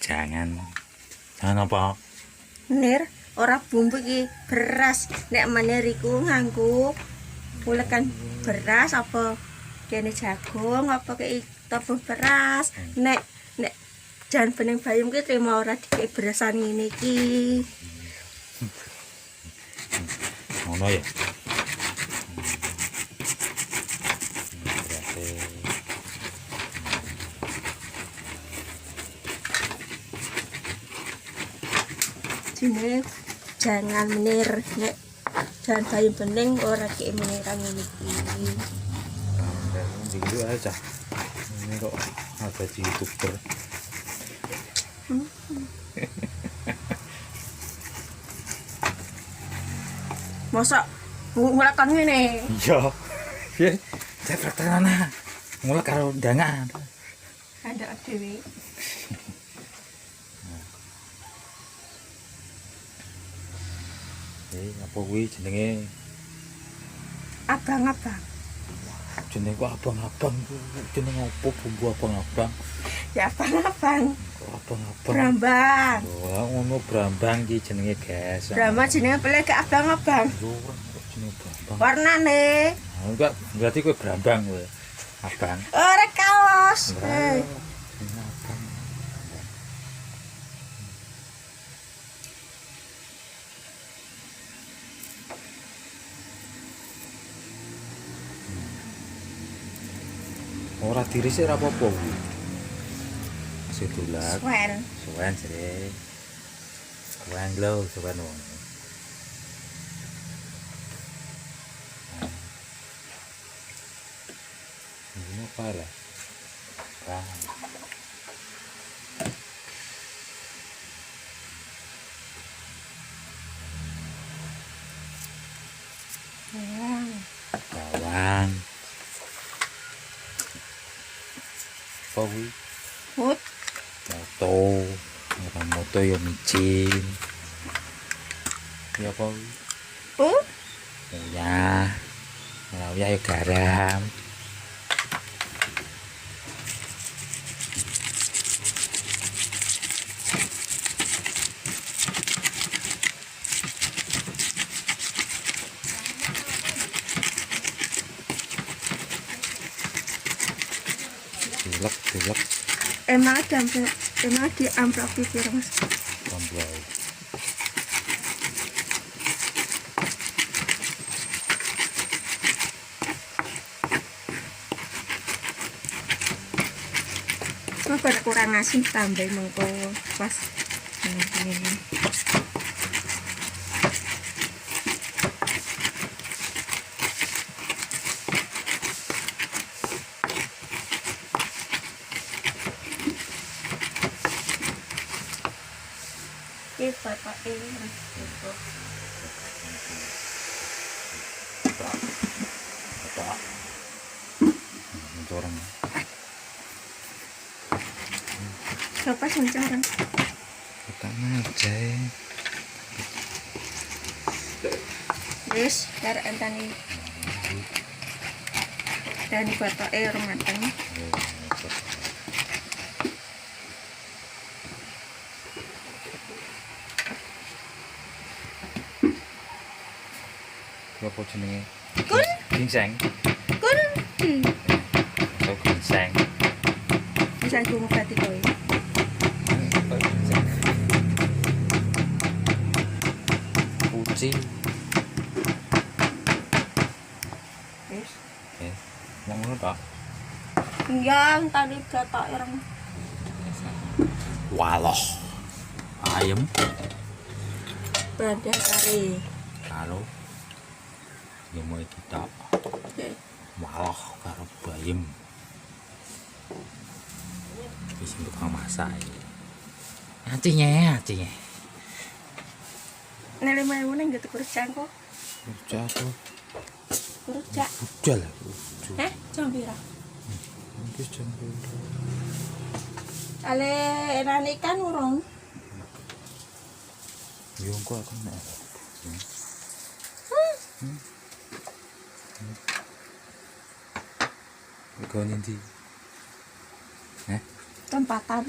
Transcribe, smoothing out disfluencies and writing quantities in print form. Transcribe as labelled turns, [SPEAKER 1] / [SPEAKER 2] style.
[SPEAKER 1] Jangan apa?
[SPEAKER 2] Nir, ora bumbu iki beras. Nek menir iku nganggo ulekan beras apa kene jagung apa kei topo beras. Nek jan bening bayam ki trimo ora dikek berasan ngene iki.
[SPEAKER 1] Ngono ya.
[SPEAKER 2] Jine jangan menir nek jan bayam bening ora dikek meniran ngene iki.
[SPEAKER 1] Dulu aja. Ini kok ada di YouTuber.
[SPEAKER 2] Mosok ngulekon ngene.
[SPEAKER 1] Iya. Piye? Cepat tenan. Mulai karo undangan.
[SPEAKER 2] Ada dhewe.
[SPEAKER 1] Apa kuwi jenenge?
[SPEAKER 2] Abang-abang.
[SPEAKER 1] Jenenge kok abang-abang ku. Jenenge opo bumbu abang-abang?
[SPEAKER 2] Ya abang-abang.
[SPEAKER 1] Abang-abang.
[SPEAKER 2] Brambang.
[SPEAKER 1] Wah, ngono brambang iki jenenge, guys.
[SPEAKER 2] Brambang jenenge pelek abang-abang.
[SPEAKER 1] Yo, kok jenenge brambang.
[SPEAKER 2] Warnane.
[SPEAKER 1] Enggak, berarti kowe brambang kowe. Abang.
[SPEAKER 2] Ora kaos.
[SPEAKER 1] Abang. Ora dirisik ora apa-apa kuwi. Masih dolat. Suwen jere. Suwen lho, suwen wong. Ini apa lah? Bawang. Apa kuwi? Moto ya micin. Ya apa kuwi? Uyah. Uyah ya garam. Dilek.
[SPEAKER 2] Emang di amplop iki, Mas.
[SPEAKER 1] Amplop.
[SPEAKER 2] Kok kurang asin tambah mengko pas ini. Bapak ini
[SPEAKER 1] mencorong.
[SPEAKER 2] Siapa mencorong?
[SPEAKER 1] Pertama aja.
[SPEAKER 2] Yes, dar antani. Dan bapak orang matang.
[SPEAKER 1] Apa jenenge?
[SPEAKER 2] Kun
[SPEAKER 1] ginseng. Atau ginseng.
[SPEAKER 2] Bisa gue ngobati kowe.
[SPEAKER 1] Uci.
[SPEAKER 2] Yes.
[SPEAKER 1] Mau ngono tak?
[SPEAKER 2] Iya, tadi gatok orang.
[SPEAKER 1] Waloh. Ayam.
[SPEAKER 2] Berada kari.
[SPEAKER 1] Kalau ya mau kita malah karo bayam bisa untuk masak hatinya
[SPEAKER 2] Nilai mau neng gitu kurcang kok.
[SPEAKER 1] kerja tuh
[SPEAKER 2] Kurcang.
[SPEAKER 1] udah lah
[SPEAKER 2] Jam pira?
[SPEAKER 1] habis jam
[SPEAKER 2] Ale enak ikan urung.
[SPEAKER 1] yo kok aku nek Kau nanti,
[SPEAKER 2] Tempatan.